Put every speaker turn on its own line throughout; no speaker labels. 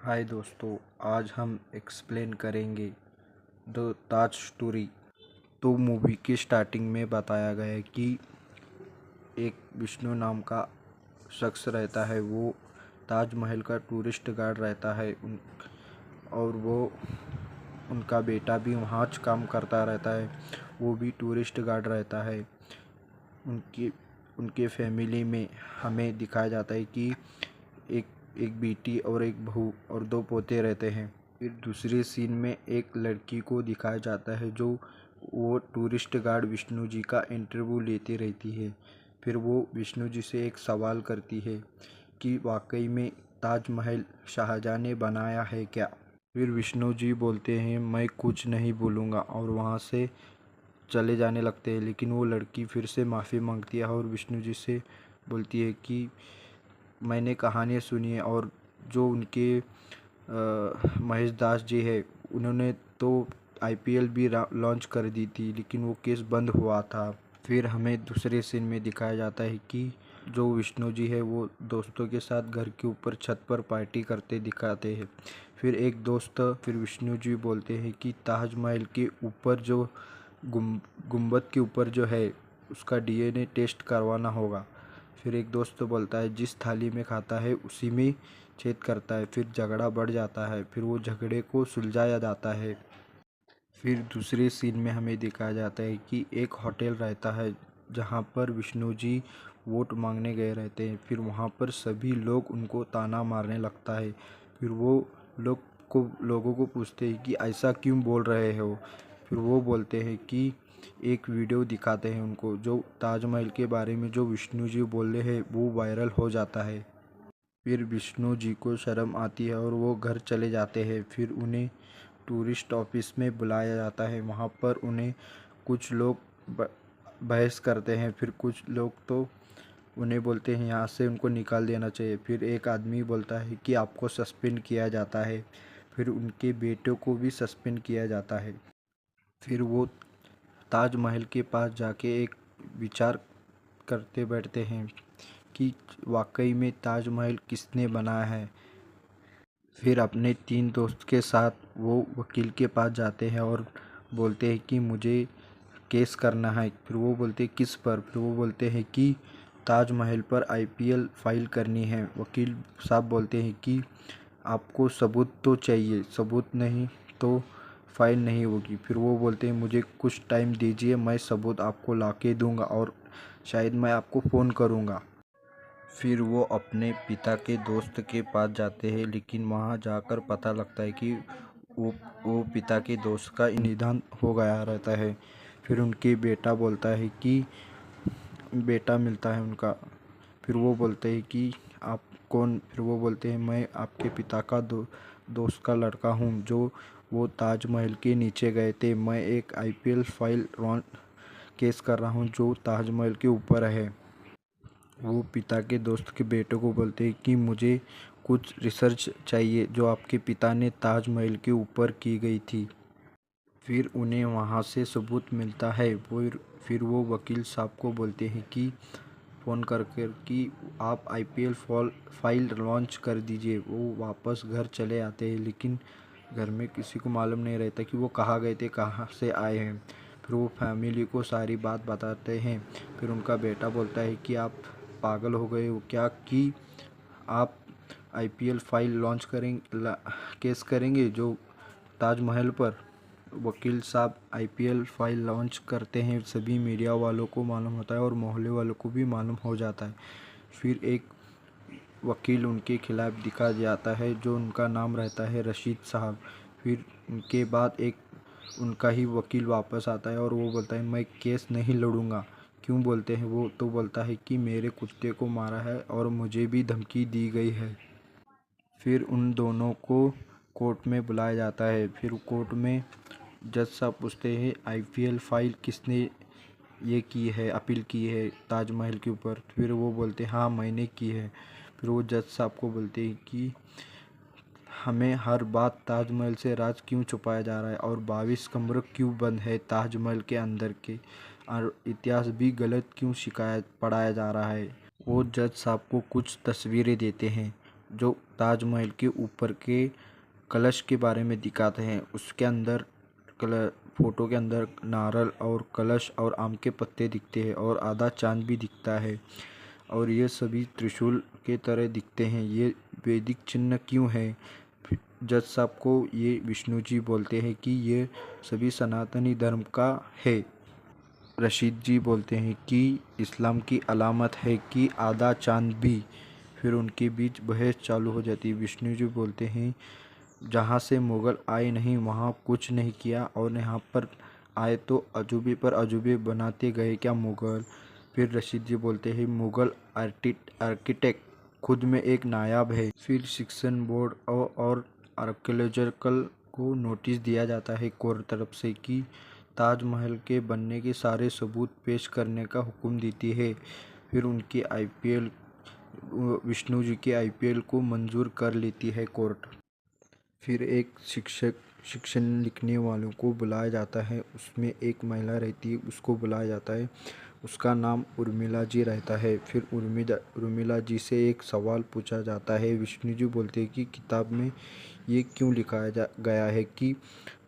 हाय दोस्तों, आज हम एक्सप्लेन करेंगे द ताज स्टोरी। तो मूवी के स्टार्टिंग में बताया गया है कि एक विष्णु नाम का शख्स रहता है। वो ताजमहल का टूरिस्ट गाइड रहता है और वो उनका बेटा भी वहाँ काम करता रहता है। वो भी टूरिस्ट गाइड रहता है। उनके फैमिली में हमें दिखाया जाता है कि एक एक बेटी और एक बहू और दो पोते रहते हैं। फिर दूसरे सीन में एक लड़की को दिखाया जाता है जो वो टूरिस्ट गाइड विष्णु जी का इंटरव्यू लेती रहती है। फिर वो विष्णु जी से एक सवाल करती है कि वाकई में ताजमहल शाहजहाँ ने बनाया है क्या। फिर विष्णु जी बोलते हैं मैं कुछ नहीं बोलूँगा और वहाँ से चले जाने लगते हैं। लेकिन वो लड़की फिर से माफ़ी मांगती है और विष्णु जी से बोलती है कि मैंने कहानियाँ सुनी है और जो उनके महेश दास जी है उन्होंने तो आईपीएल भी लॉन्च कर दी थी, लेकिन वो केस बंद हुआ था। फिर हमें दूसरे सीन में दिखाया जाता है कि जो विष्णु जी है वो दोस्तों के साथ घर के ऊपर छत पर पार्टी करते दिखाते हैं। फिर एक दोस्त फिर विष्णु जी बोलते हैं कि ताजमहल के ऊपर जो गुंबद के ऊपर जो है उसका डीएनए टेस्ट करवाना होगा। फिर एक दोस्त बोलता है जिस थाली में खाता है उसी में छेद करता है। फिर झगड़ा बढ़ जाता है। फिर वो झगड़े को सुलझाया जाता है। फिर दूसरे सीन में हमें दिखाया जाता है कि एक होटल रहता है जहाँ पर विष्णु जी वोट मांगने गए रहते हैं। फिर वहाँ पर सभी लोग उनको ताना मारने लगता है। फिर वो लोगों को पूछते हैं कि ऐसा क्यों बोल रहे हो। फिर वो बोलते हैं कि एक वीडियो दिखाते हैं उनको जो ताजमहल के बारे में जो विष्णु जी बोल रहे हैं वो वायरल हो जाता है। फिर विष्णु जी को शर्म आती है और वो घर चले जाते हैं। फिर उन्हें टूरिस्ट ऑफिस में बुलाया जाता है। वहाँ पर उन्हें कुछ लोग बहस करते हैं। फिर कुछ लोग तो उन्हें बोलते हैं यहाँ से उनको निकाल देना चाहिए। फिर एक आदमी बोलता है कि आपको सस्पेंड किया जाता है। फिर उनके बेटों को भी सस्पेंड किया जाता है। फिर वो ताजमहल के पास जाके एक विचार करते बैठते हैं कि वाकई में ताजमहल किसने बनाया है। फिर अपने 3 दोस्त के साथ वो वकील के पास जाते हैं और बोलते हैं कि मुझे केस करना है। फिर वो बोलते हैं किस पर। फिर वो बोलते हैं कि ताजमहल पर आईपीएल फाइल करनी है। वकील साहब बोलते हैं कि आपको सबूत तो चाहिए, सबूत नहीं तो फाइल नहीं होगी। फिर वो बोलते हैं मुझे कुछ टाइम दीजिए, मैं सबूत आपको ला के दूँगा और शायद मैं आपको फ़ोन करूँगा। फिर वो अपने पिता के दोस्त के पास जाते हैं, लेकिन वहाँ जाकर पता लगता है कि वो पिता के दोस्त का निधन हो गया रहता है। फिर उनके बेटा बोलता है कि बेटा मिलता है उनका। फिर वो बोलते हैं कि आप कौन। फिर वो बोलते हैं मैं आपके पिता का दोस्त का लड़का हूँ जो वो ताजमहल के नीचे गए थे। मैं एक आईपीएल फाइल केस कर रहा हूँ जो ताजमहल के ऊपर है। वो पिता के दोस्त के बेटे को बोलते हैं कि मुझे कुछ रिसर्च चाहिए जो आपके पिता ने ताजमहल के ऊपर की गई थी। फिर उन्हें वहाँ से सबूत मिलता है। फिर वो वकील साहब को बोलते हैं कि फ़ोन कर कि आप आईपीएल फाइल लॉन्च कर दीजिए। वो वापस घर चले आते हैं, लेकिन घर में किसी को मालूम नहीं रहता कि वो कहाँ गए थे, कहाँ से आए हैं। फिर वो फैमिली को सारी बात बताते हैं। फिर उनका बेटा बोलता है कि आप पागल हो गए हो क्या कि आप आईपीएल फाइल लॉन्च केस करेंगे जो ताजमहल पर। वकील साहब आईपीएल फाइल लॉन्च करते हैं। सभी मीडिया वालों को मालूम होता है और मोहल्ले वालों को भी मालूम हो जाता है। फिर एक वकील उनके खिलाफ दिखा जाता है जो उनका नाम रहता है रशीद साहब। फिर उनके बाद एक उनका ही वकील वापस आता है और वो बोलता है मैं केस नहीं लड़ूंगा। क्यों बोलते हैं वो तो बोलता है कि मेरे कुत्ते को मारा है और मुझे भी धमकी दी गई है। फिर उन दोनों को कोर्ट में बुलाया जाता है। फिर कोर्ट में जज साहब पूछते हैं आईपीएल फाइल किसने ये की है, अपील की है ताजमहल के ऊपर। फिर वो बोलते हैं हाँ मैंने की है। फिर वो जज साहब को बोलते हैं कि हमें हर बात ताजमहल से राज क्यों छुपाया जा रहा है और 22 कमरे क्यों बंद है ताजमहल के अंदर के, और इतिहास भी गलत क्यों पढ़ाया जा रहा है। वो जज साहब को कुछ तस्वीरें देते हैं जो ताजमहल के ऊपर के कलश के बारे में दिखाते हैं। उसके अंदर फोटो के अंदर नारल और कलश और आम के पत्ते दिखते हैं और आधा चांद भी दिखता है और ये सभी त्रिशूल के तरह दिखते हैं। ये वैदिक चिन्ह क्यों है? जज साहब को ये विष्णु जी बोलते हैं कि ये सभी सनातनी धर्म का है। रशीद जी बोलते हैं कि इस्लाम की अलामत है कि आधा चांद भी। फिर उनके बीच बहस चालू हो जाती है। विष्णु जी बोलते हैं जहाँ से मुग़ल आए नहीं वहाँ कुछ नहीं किया और यहाँ पर आए तो अजूबे पर अजूबे बनाते गए क्या मुग़ल? फिर रशीद जी बोलते हैं मुग़ल आर्किटेक्ट खुद में एक नायाब है। फिर शिक्षण बोर्ड और आर्कियोलॉजिकल को नोटिस दिया जाता है कोर्ट तरफ से कि ताजमहल के बनने के सारे सबूत पेश करने का हुक्म देती है। फिर उनकी आईपीएल विष्णु जी के आईपीएल को मंजूर कर लेती है कोर्ट। फिर एक शिक्षण लिखने वालों को बुलाया जाता है। उसमें एक महिला रहती है, उसको बुलाया जाता है। उसका नाम उर्मिला जी रहता है। फिर उर्मिला जी से एक सवाल पूछा जाता है। विष्णु जी बोलते हैं कि किताब में ये क्यों लिखाया गया है कि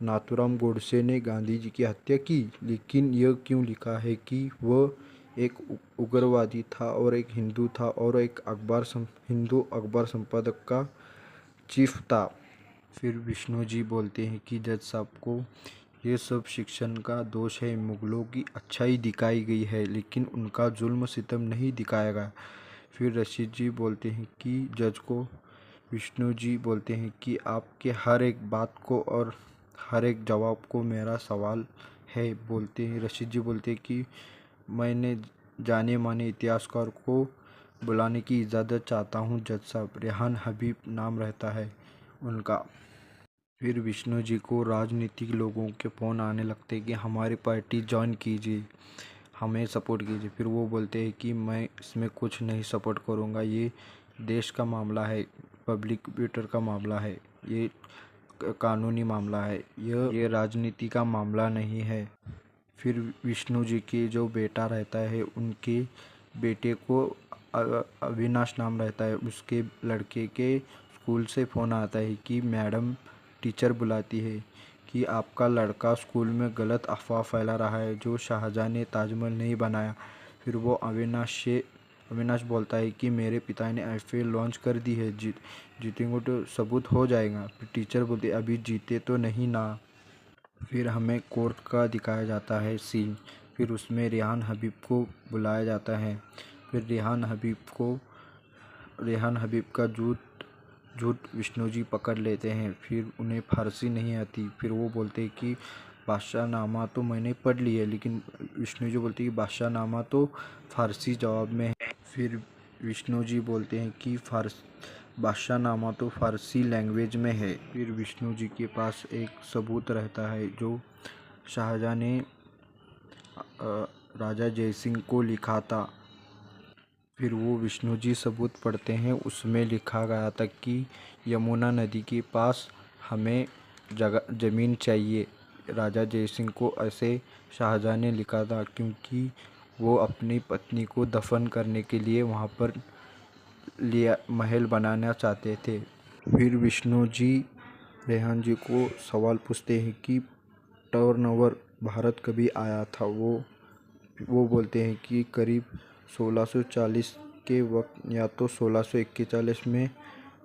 नाथूराम गोडसे ने गांधी जी की हत्या की, लेकिन यह क्यों लिखा है कि वह एक उग्रवादी था और एक हिंदू था और एक हिंदू अखबार संपादक का चीफ था। फिर विष्णु जी बोलते हैं कि जज साहब को ये सब शिक्षण का दोष है। मुग़लों की अच्छाई दिखाई गई है लेकिन उनका जुल्म सितम नहीं दिखाया गया। फिर रशीद जी बोलते हैं कि जज को विष्णु जी बोलते हैं कि आपके हर एक बात को और हर एक जवाब को मेरा सवाल है। बोलते हैं रशीद जी बोलते हैं कि मैंने जाने माने इतिहासकार को बुलाने की इजाज़त चाहता हूँ जज साहब। रेहान हबीब नाम रहता है उनका। फिर विष्णु जी को राजनीतिक लोगों के फ़ोन आने लगते हैं कि हमारी पार्टी ज्वाइन कीजिए, हमें सपोर्ट कीजिए। फिर वो बोलते हैं कि मैं इसमें कुछ नहीं सपोर्ट करूँगा, ये देश का मामला है, पब्लिक मैटर का मामला है, ये कानूनी मामला है, ये राजनीति का मामला नहीं है। फिर विष्णु जी के जो बेटा रहता है उनके बेटे को अविनाश नाम रहता है, उसके लड़के के स्कूल से फ़ोन आता है कि मैडम टीचर बुलाती है कि आपका लड़का स्कूल में गलत अफवाह फैला रहा है जो शाहजहाँ ने ताजमहल नहीं बनाया। फिर वो अविनाश बोलता है कि मेरे पिता ने आईपीएल लॉन्च कर दी है, जीतेंगे तो सबूत हो जाएगा। फिर टीचर बोलती है अभी जीते तो नहीं ना। फिर हमें कोर्ट का दिखाया जाता है सीन। फिर उसमें रेहान हबीब को बुलाया जाता है। फिर रेहान हबीब का झूठ विष्णु जी पकड़ लेते हैं। फिर उन्हें फारसी नहीं आती। फिर वो बोलते हैं कि बादशाह नामा तो मैंने पढ़ ली है, लेकिन विष्णु जी बोलते हैं कि बादशाह नामा तो फारसी जवाब में है। फिर विष्णु जी बोलते हैं कि बादशाह नामा तो फारसी लैंग्वेज में है। फिर विष्णु जी के पास एक सबूत रहता है जो शाहजहाँ ने राजा जयसिंह को लिखा था। फिर वो विष्णु जी सबूत पढ़ते हैं। उसमें लिखा गया था कि यमुना नदी के पास हमें ज़मीन चाहिए। राजा जयसिंह को ऐसे शाहजहाँ ने लिखा था क्योंकि वो अपनी पत्नी को दफन करने के लिए वहाँ पर महल बनाना चाहते थे। फिर विष्णु जी रेहान जी को सवाल पूछते हैं कि टर्नओवर भारत कभी आया था। वो बोलते हैं कि करीब 1640 के वक्त या तो 1641 में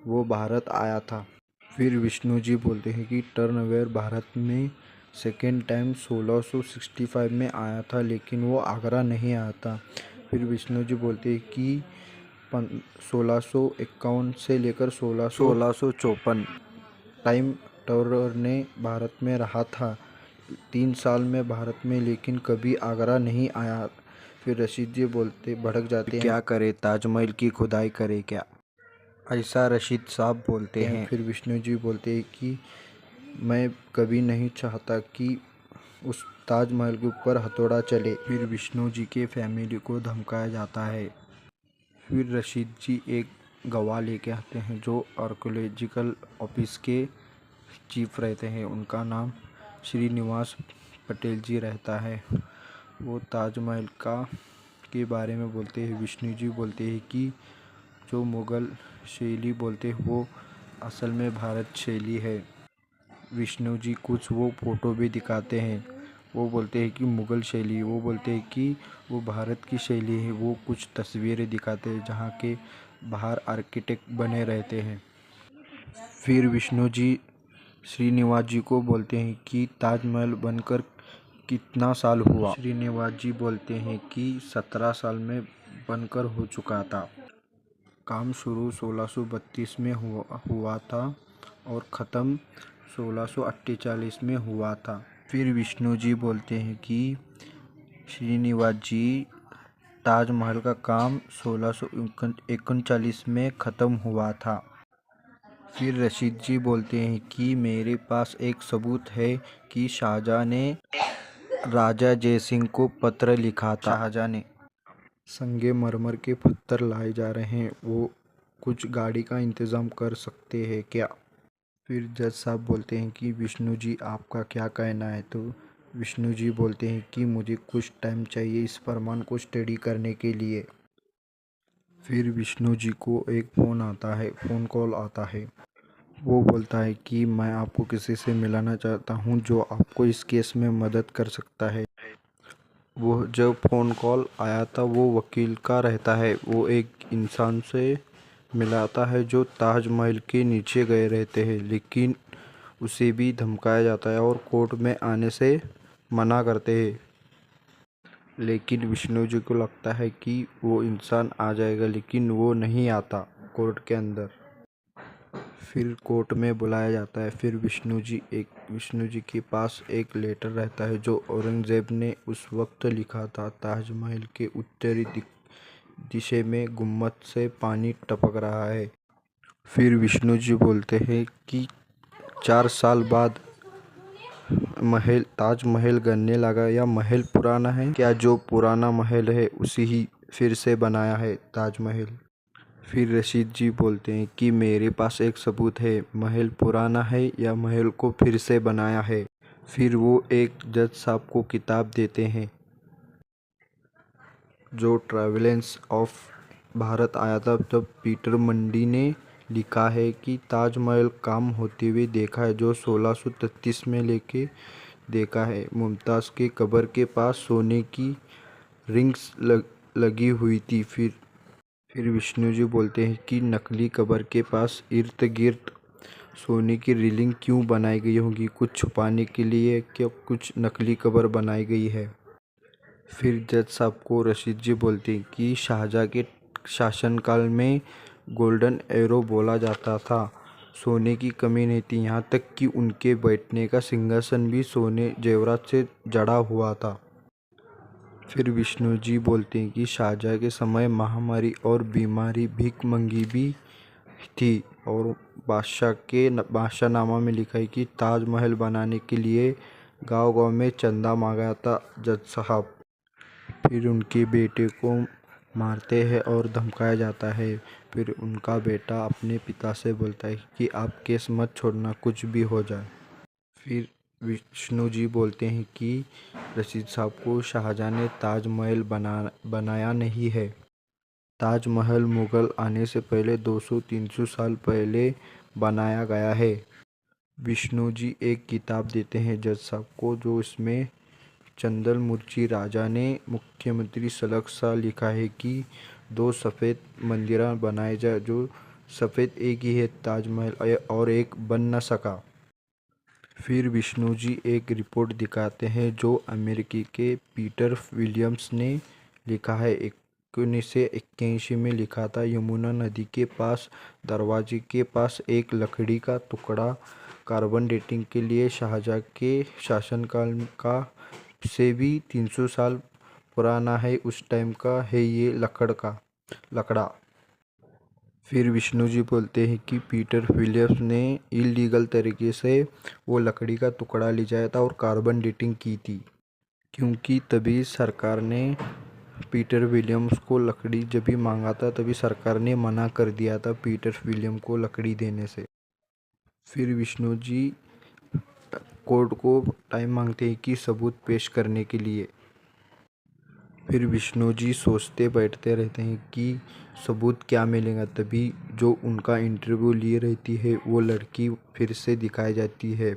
वो भारत आया था। फिर विष्णु जी बोलते हैं कि टर्नओवर भारत में सेकेंड टाइम 1665 में आया था, लेकिन वो आगरा नहीं आया था। फिर विष्णु जी बोलते हैं कि 1651 से लेकर 1654 टाइम टर्नओवर ने भारत में रहा था, 3 साल में भारत में, लेकिन कभी आगरा नहीं आया। फिर रशीद जी भड़क जाते हैं, क्या करे, ताजमहल की खुदाई करे क्या, ऐसा रशीद साहब बोलते हैं। फिर विष्णु जी बोलते हैं कि मैं कभी नहीं चाहता कि उस ताजमहल के ऊपर हथौड़ा चले। फिर विष्णु जी के फैमिली को धमकाया जाता है। फिर रशीद जी एक गवाह लेके आते हैं जो आर्कियोलॉजिकल ऑफिस के चीफ रहते हैं। उनका नाम श्रीनिवास पटेल जी रहता है। वो ताजमहल के बारे में बोलते हैं। विष्णु जी बोलते हैं कि जो मुग़ल शैली बोलते वो असल में भारत शैली है। विष्णु जी कुछ वो फ़ोटो भी दिखाते हैं, वो बोलते हैं कि मुग़ल शैली, वो बोलते हैं कि वो भारत की शैली है। वो कुछ तस्वीरें दिखाते हैं जहाँ के बाहर आर्किटेक्ट बने रहते हैं। फिर विष्णु जी श्रीनिवास जी को बोलते हैं कि ताजमहल बनकर कितना साल हुआ। श्रीनिवास जी बोलते हैं कि 17 साल में बनकर हो चुका था। काम शुरू 1632 में हुआ था और ख़त्म 1648 में हुआ था। फिर विष्णु जी बोलते हैं कि श्रीनिवास जी ताजमहल का काम 1639 में ख़त्म हुआ था। फिर रशीद जी बोलते हैं कि मेरे पास एक सबूत है कि शाहजहाँ ने राजा जयसिंह को पत्र लिखा था। शाहजहाँ ने संगमरमर के पत्थर लाए जा रहे हैं, वो कुछ गाड़ी का इंतज़ाम कर सकते हैं क्या। फिर जज साहब बोलते हैं कि विष्णु जी आपका क्या कहना है। तो विष्णु जी बोलते हैं कि मुझे कुछ टाइम चाहिए इस फरमान को स्टडी करने के लिए। फिर विष्णु जी को एक फ़ोन कॉल आता है। वो बोलता है कि मैं आपको किसी से मिलाना चाहता हूँ जो आपको इस केस में मदद कर सकता है। वो जब फ़ोन कॉल आया था वो वकील का रहता है। वो एक इंसान से मिलाता है जो ताजमहल के नीचे गए रहते हैं, लेकिन उसे भी धमकाया जाता है और कोर्ट में आने से मना करते हैं। लेकिन विष्णु जी को लगता है कि वो इंसान आ जाएगा, लेकिन वो नहीं आता कोर्ट के अंदर। फिर कोर्ट में बुलाया जाता है। फिर विष्णु जी के पास एक लेटर रहता है जो औरंगज़ेब ने उस वक्त लिखा था। ताजमहल के उत्तरी दिशा में गुम्बद से पानी टपक रहा है। फिर विष्णु जी बोलते हैं कि 4 साल बाद ताजमहल गिरने लगा या महल पुराना है क्या। जो पुराना महल है उसी ही फिर से बनाया है ताजमहल। फिर रशीद जी बोलते हैं कि मेरे पास एक सबूत है, महल पुराना है या महल को फिर से बनाया है। फिर वो एक जज साहब को किताब देते हैं जो ट्रैवल्स ऑफ भारत आया था। तब पीटर मंडी ने लिखा है कि ताजमहल काम होते हुए देखा है, जो 1633 में लेके देखा है। मुमताज़ के कब्र के पास सोने की रिंग्स लगी हुई थी। फिर विष्णु जी बोलते हैं कि नकली कब्र के पास इर्द गिर्द सोने की रेलिंग क्यों बनाई गई होगी, कुछ छुपाने के लिए क्या कुछ नकली कब्र बनाई गई है। फिर जज साहब को रशीद जी बोलते हैं कि शाहजहाँ के शासनकाल में गोल्डन एरो बोला जाता था, सोने की कमी नहीं थी, यहाँ तक कि उनके बैठने का सिंहासन भी सोने जेवरात से जड़ा हुआ था। फिर विष्णु जी बोलते हैं कि शाहजहाँ के समय महामारी और बीमारी भीखमंगी भी थी और बादशाहनामा में लिखा है कि ताजमहल बनाने के लिए गांव-गांव में चंदा मांगा था जज साहब। फिर उनके बेटे को मारते हैं और धमकाया जाता है। फिर उनका बेटा अपने पिता से बोलता है कि आप केस मत छोड़ना, कुछ भी हो जाए। फिर विष्णु जी बोलते हैं कि रशीद साहब को शाहजहाँ ने ताजमहल बनाया नहीं है। ताजमहल मुग़ल आने से पहले 200-300 साल पहले बनाया गया है। विष्णु जी एक किताब देते हैं जज साहब को, जो इसमें चंदल मुर्ची राजा ने मुख्यमंत्री सलग सा लिखा है कि 2 सफ़ेद मंदिर बनाए जाए। जो सफ़ेद एक ही है ताजमहल और एक बन न सका। फिर विष्णु जी एक रिपोर्ट दिखाते हैं जो अमेरिकी के पीटर विलियम्स ने लिखा है। 1981 में लिखा था। यमुना नदी के पास दरवाजे के पास एक लकड़ी का टुकड़ा कार्बन डेटिंग के लिए शाहजहाँ के शासनकाल का से भी 300 साल पुराना है, उस टाइम का है ये लकड़ा। फिर विष्णु जी बोलते हैं कि पीटर विलियम्स ने इलीगल तरीके से वो लकड़ी का टुकड़ा ले जाया था और कार्बन डेटिंग की थी, क्योंकि तभी सरकार ने पीटर विलियम्स को लकड़ी जब भी मांगा था तभी सरकार ने मना कर दिया था पीटर विलियम को लकड़ी देने से। फिर विष्णु जी कोर्ट को टाइम मांगते हैं कि सबूत पेश करने के लिए। फिर विष्णु जी सोचते बैठते रहते हैं कि सबूत क्या मिलेगा। तभी जो उनका इंटरव्यू लिए रहती है वो लड़की फिर से दिखाई जाती है।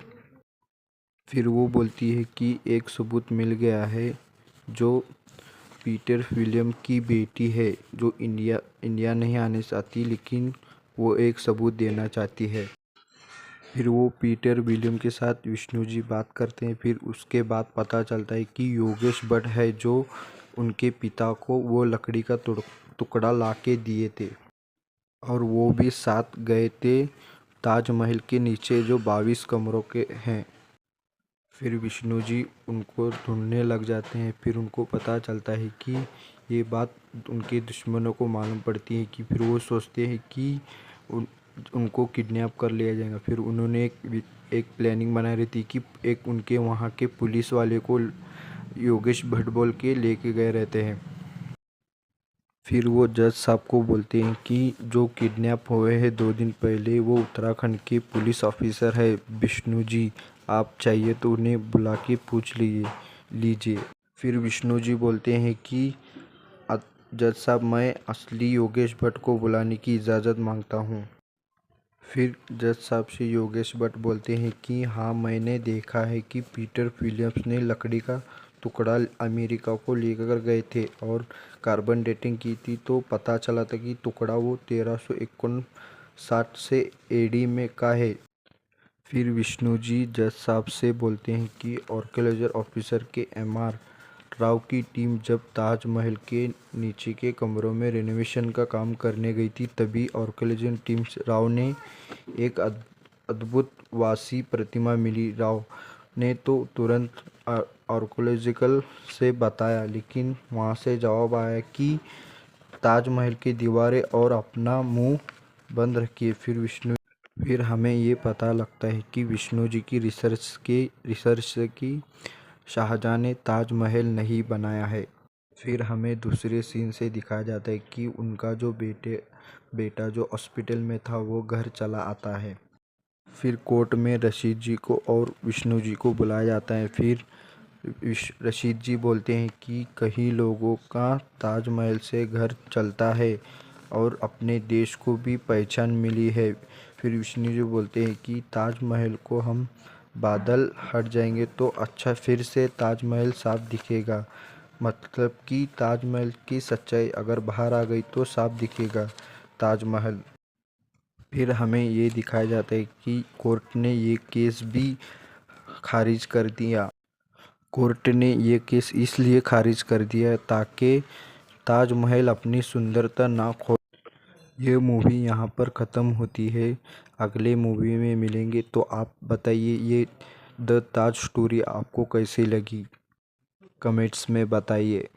फिर वो बोलती है कि एक सबूत मिल गया है, जो पीटर विलियम की बेटी है, जो इंडिया नहीं आने चाहती, लेकिन वो एक सबूत देना चाहती है। फिर वो पीटर विलियम के साथ विष्णु जी बात करते हैं। फिर उसके बाद पता चलता है कि योगेश भट्ट है जो उनके पिता को वो लकड़ी का टुकड़ा ला के दिए थे, और वो भी साथ गए थे ताजमहल के नीचे जो 22 कमरों के हैं। फिर विष्णु जी उनको ढूंढने लग जाते हैं। फिर उनको पता चलता है कि ये बात उनके दुश्मनों को मालूम पड़ती है। कि फिर वो सोचते हैं कि उनको किडनैप कर लिया जाएगा। फिर उन्होंने एक प्लानिंग बना रही थी कि एक उनके वहाँ के पुलिस वाले को योगेश भट्ट बोल के लेके गए रहते हैं। फिर वो जज साहब को बोलते हैं कि जो किडनैप हुए हैं 2 दिन पहले, वो उत्तराखंड के पुलिस ऑफिसर है विष्णु जी, आप चाहिए तो उन्हें बुला के पूछ लीजिए। फिर विष्णु जी बोलते हैं कि जज साहब, मैं असली योगेश भट्ट को बुलाने की इजाज़त मांगता हूँ। फिर जज साहब से योगेश भट्ट बोलते हैं कि हाँ, मैंने देखा है कि पीटर विलियम्स ने लकड़ी का टुकड़ा अमेरिका को लेकर गए थे और कार्बन डेटिंग की थी, तो पता चला था कि टुकड़ा वो 1359 से एडी में का है। फिर विष्णु जी जज साहब से बोलते हैं कि आर्कियोलॉजी ऑफिसर के एमआर राव की टीम जब ताजमहल के नीचे के कमरों में रेनोवेशन का काम करने गई थी, तभी आर्कियोलॉजी टीम राव ने एक अद्भुत वासी प्रतिमा मिली। राव ने तो तुरंत आर्कियोलॉजिकल से बताया, लेकिन वहाँ से जवाब आया कि ताजमहल की दीवारें और अपना मुंह बंद रखिए। फिर हमें ये पता लगता है कि विष्णु जी की रिसर्च से कि शाहजहां ने ताजमहल नहीं बनाया है। फिर हमें दूसरे सीन से दिखाया जाता है कि उनका जो बेटा जो हॉस्पिटल में था वो घर चला आता है। फिर कोर्ट में रशीद जी को और विष्णु जी को बुलाया जाता है। फिर रशीद जी बोलते हैं कि कई लोगों का ताजमहल से घर चलता है और अपने देश को भी पहचान मिली है। फिर विष्णु जी बोलते हैं कि ताजमहल को हम बादल हट जाएंगे तो अच्छा फिर से ताजमहल साफ दिखेगा। मतलब कि ताजमहल की सच्चाई अगर बाहर आ गई तो साफ दिखेगा ताजमहल। फिर हमें ये दिखाया जाता है कि कोर्ट ने ये केस भी खारिज कर दिया। कोर्ट ने ये केस इसलिए खारिज कर दिया ताकि ताजमहल अपनी सुंदरता ना खो। ये मूवी यहाँ पर ख़त्म होती है। अगले मूवी में मिलेंगे। तो आप बताइए ये द ताज स्टोरी आपको कैसी लगी, कमेंट्स में बताइए।